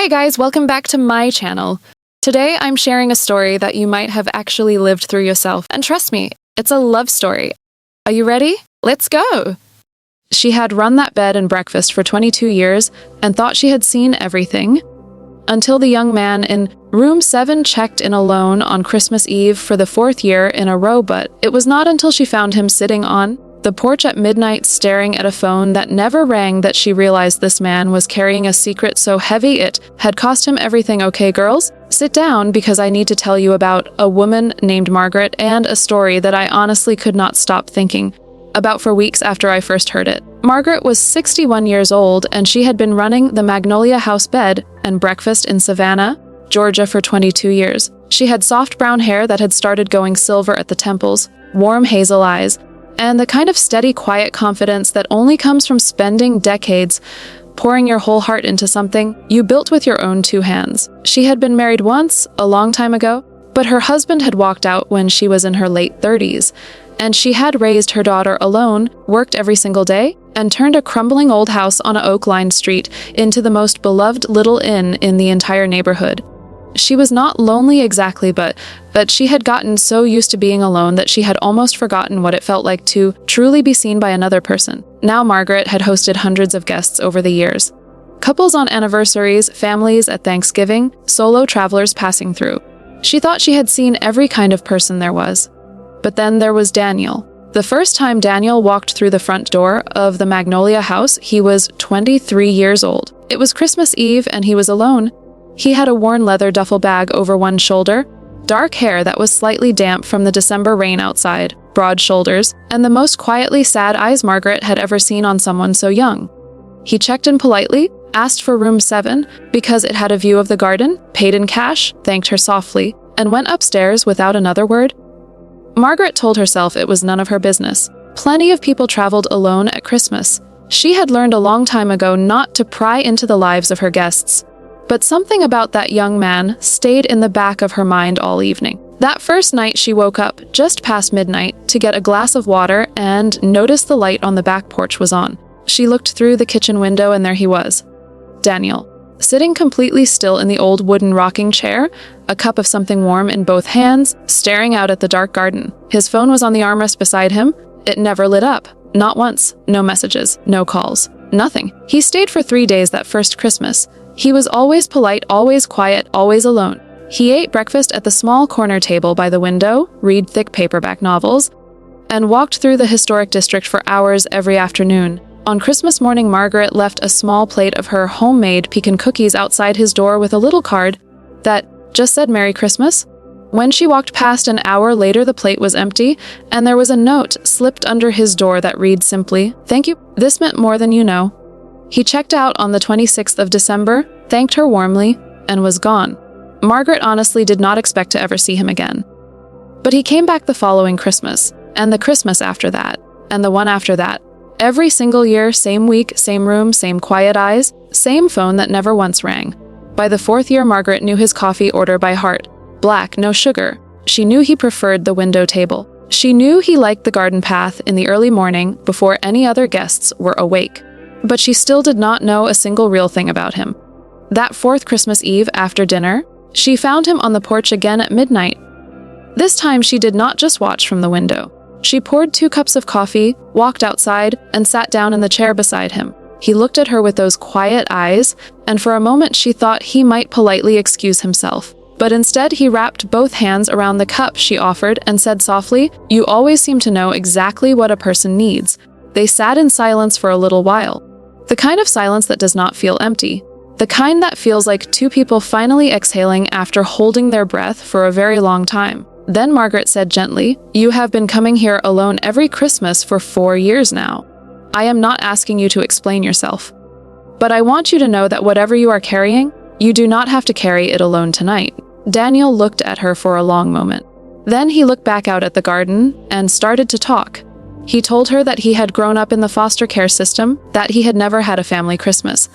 Hey guys, welcome back to my channel. Today I'm sharing a story that you might have actually lived through yourself, and trust me, it's a love story. Are you ready? Let's go! She had run that bed and breakfast for 22 years and thought she had seen everything, until the young man in room 7 checked in alone on Christmas Eve for the 4th year in a row, but it was not until she found him sitting on the porch at midnight staring at a phone that never rang that she realized this man was carrying a secret so heavy it had cost him everything. Okay, girls, sit down because I need to tell you about a woman named Margaret and a story that I honestly could not stop thinking about for weeks after I first heard it. Margaret was 61 years old and she had been running the Magnolia House bed and breakfast in Savannah, Georgia for 22 years. She had soft brown hair that had started going silver at the temples, warm hazel eyes, and the kind of steady, quiet confidence that only comes from spending decades pouring your whole heart into something you built with your own 2 hands. She had been married once, a long time ago, but her husband had walked out when she was in her late 30s, and she had raised her daughter alone, worked every single day, and turned a crumbling old house on an oak-lined street into the most beloved little inn in the entire neighborhood. She was not lonely exactly, but she had gotten so used to being alone that she had almost forgotten what it felt like to truly be seen by another person. Now Margaret had hosted hundreds of guests over the years. Couples on anniversaries, families at Thanksgiving, solo travelers passing through. She thought she had seen every kind of person there was. But then there was Daniel. The first time Daniel walked through the front door of the Magnolia House, he was 23 years old. It was Christmas Eve and he was alone. He had a worn leather duffel bag over one shoulder, dark hair that was slightly damp from the December rain outside, broad shoulders, and the most quietly sad eyes Margaret had ever seen on someone so young. He checked in politely, asked for room 7 because it had a view of the garden, paid in cash, thanked her softly, and went upstairs without another word. Margaret told herself it was none of her business. Plenty of people traveled alone at Christmas. She had learned a long time ago not to pry into the lives of her guests. But something about that young man stayed in the back of her mind all evening. That first night she woke up just past midnight to get a glass of water and noticed the light on the back porch was on. She looked through the kitchen window and there he was, Daniel, sitting completely still in the old wooden rocking chair, a cup of something warm in both hands, staring out at the dark garden. His phone was on the armrest beside him. It never lit up. Not once. No messages. No calls. Nothing. He stayed for 3 days that first Christmas. He was always polite, always quiet, always alone. He ate breakfast at the small corner table by the window, read thick paperback novels, and walked through the historic district for hours every afternoon. On Christmas morning, Margaret left a small plate of her homemade pecan cookies outside his door with a little card that just said Merry Christmas. When she walked past an hour later, the plate was empty, and there was a note slipped under his door that read simply, "Thank you. This meant more than you know." He checked out on the 26th of December, thanked her warmly, and was gone. Margaret honestly did not expect to ever see him again. But he came back the following Christmas, and the Christmas after that, and the one after that. Every single year, same week, same room, same quiet eyes, same phone that never once rang. By the 4th year, Margaret knew his coffee order by heart. Black, no sugar. She knew he preferred the window table. She knew he liked the garden path in the early morning before any other guests were awake. But she still did not know a single real thing about him. That 4th Christmas Eve after dinner, she found him on the porch again at midnight. This time she did not just watch from the window. She poured 2 cups of coffee, walked outside, and sat down in the chair beside him. He looked at her with those quiet eyes, and for a moment she thought he might politely excuse himself. But instead he wrapped both hands around the cup she offered and said softly, "You always seem to know exactly what a person needs." They sat in silence for a little while. The kind of silence that does not feel empty. The kind that feels like 2 people finally exhaling after holding their breath for a very long time. Then Margaret said gently, "You have been coming here alone every Christmas for 4 years now. I am not asking you to explain yourself. But I want you to know that whatever you are carrying, you do not have to carry it alone tonight." Daniel looked at her for a long moment. Then he looked back out at the garden and started to talk. He told her that he had grown up in the foster care system, that he had never had a family Christmas,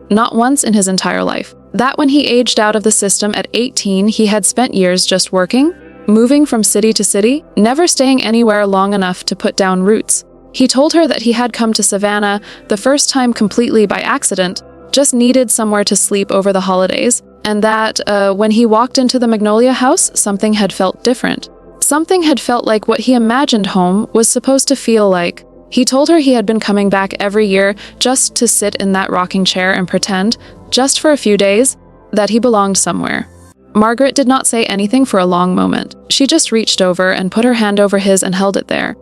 not once in his entire life. That when he aged out of the system at 18, he had spent years just working, moving from city to city, never staying anywhere long enough to put down roots. He told her that he had come to Savannah the first time completely by accident, just needed somewhere to sleep over the holidays, and that when he walked into the Magnolia house, something had felt different. Something had felt like what he imagined home was supposed to feel like. He told her he had been coming back every year just to sit in that rocking chair and pretend, just for a few days, that he belonged somewhere. Margaret did not say anything for a long moment. She just reached over and put her hand over his and held it there.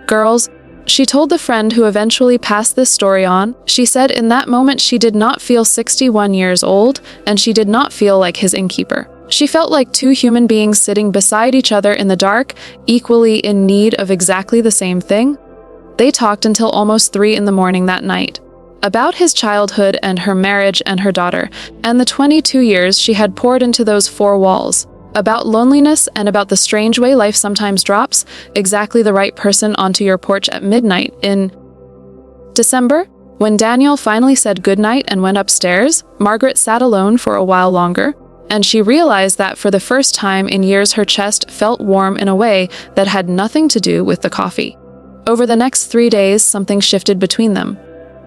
"Girls," she told the friend who eventually passed this story on, she said in that moment she did not feel 61 years old, and she did not feel like his innkeeper. She felt like two human beings sitting beside each other in the dark, equally in need of exactly the same thing. They talked until almost 3 in the morning that night. About his childhood and her marriage and her daughter, and the 22 years she had poured into those 4 walls. About loneliness and about the strange way life sometimes drops exactly the right person onto your porch at midnight in December. When Daniel finally said goodnight and went upstairs, Margaret sat alone for a while longer, and she realized that for the first time in years her chest felt warm in a way that had nothing to do with the coffee. Over the next 3 days, something shifted between them.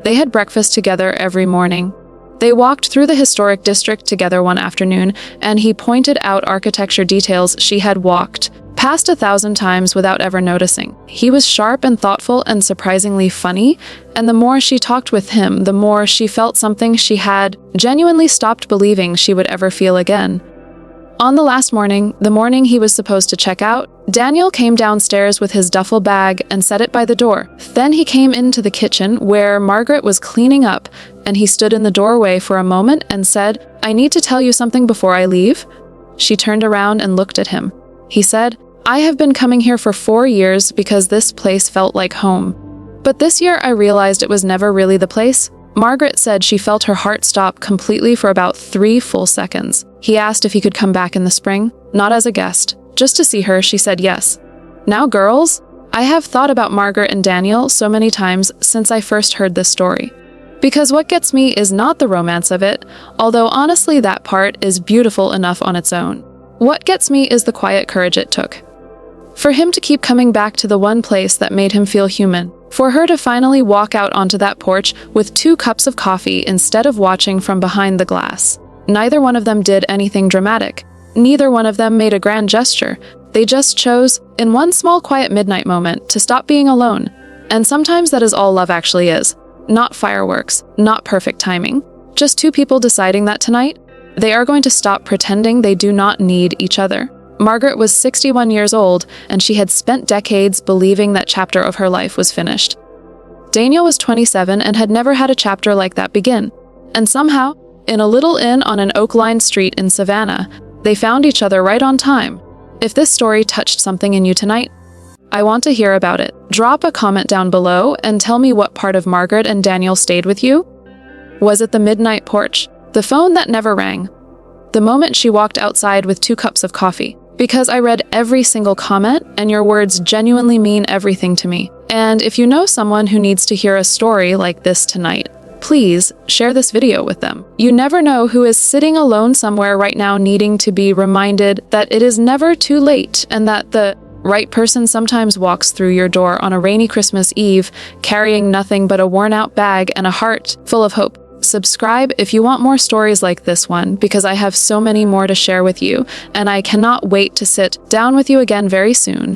They had breakfast together every morning. They walked through the historic district together one afternoon, and he pointed out architecture details she had walked past 1,000 times without ever noticing. He was sharp and thoughtful and surprisingly funny, and the more she talked with him, the more she felt something she had genuinely stopped believing she would ever feel again. On the last morning, the morning he was supposed to check out, Daniel came downstairs with his duffel bag and set it by the door. Then he came into the kitchen where Margaret was cleaning up, and he stood in the doorway for a moment and said, "I need to tell you something before I leave." She turned around and looked at him. He said, "I have been coming here for 4 years because this place felt like home. But this year I realized it was never really the place." Margaret said she felt her heart stop completely for about 3 full seconds. He asked if he could come back in the spring, not as a guest, just to see her. She said yes. Now, girls, I have thought about Margaret and Daniel so many times since I first heard this story. Because what gets me is not the romance of it, although honestly that part is beautiful enough on its own. What gets me is the quiet courage it took. For him to keep coming back to the one place that made him feel human. For her to finally walk out onto that porch with 2 cups of coffee instead of watching from behind the glass. Neither one of them did anything dramatic. Neither one of them made a grand gesture. They just chose, in one small quiet midnight moment, to stop being alone. And sometimes that is all love actually is. Not fireworks, not perfect timing. Just 2 people deciding that tonight, they are going to stop pretending they do not need each other. Margaret was 61 years old, and she had spent decades believing that chapter of her life was finished. Daniel was 27 and had never had a chapter like that begin. And somehow, in a little inn on an oak-lined street in Savannah, they found each other right on time. If this story touched something in you tonight, I want to hear about it. Drop a comment down below and tell me what part of Margaret and Daniel stayed with you. Was it the midnight porch? The phone that never rang? The moment she walked outside with 2 cups of coffee? Because I read every single comment, and your words genuinely mean everything to me. And if you know someone who needs to hear a story like this tonight, please share this video with them. You never know who is sitting alone somewhere right now needing to be reminded that it is never too late and that the right person sometimes walks through your door on a rainy Christmas Eve carrying nothing but a worn-out bag and a heart full of hope. Subscribe if you want more stories like this one, because I have so many more to share with you, and I cannot wait to sit down with you again very soon.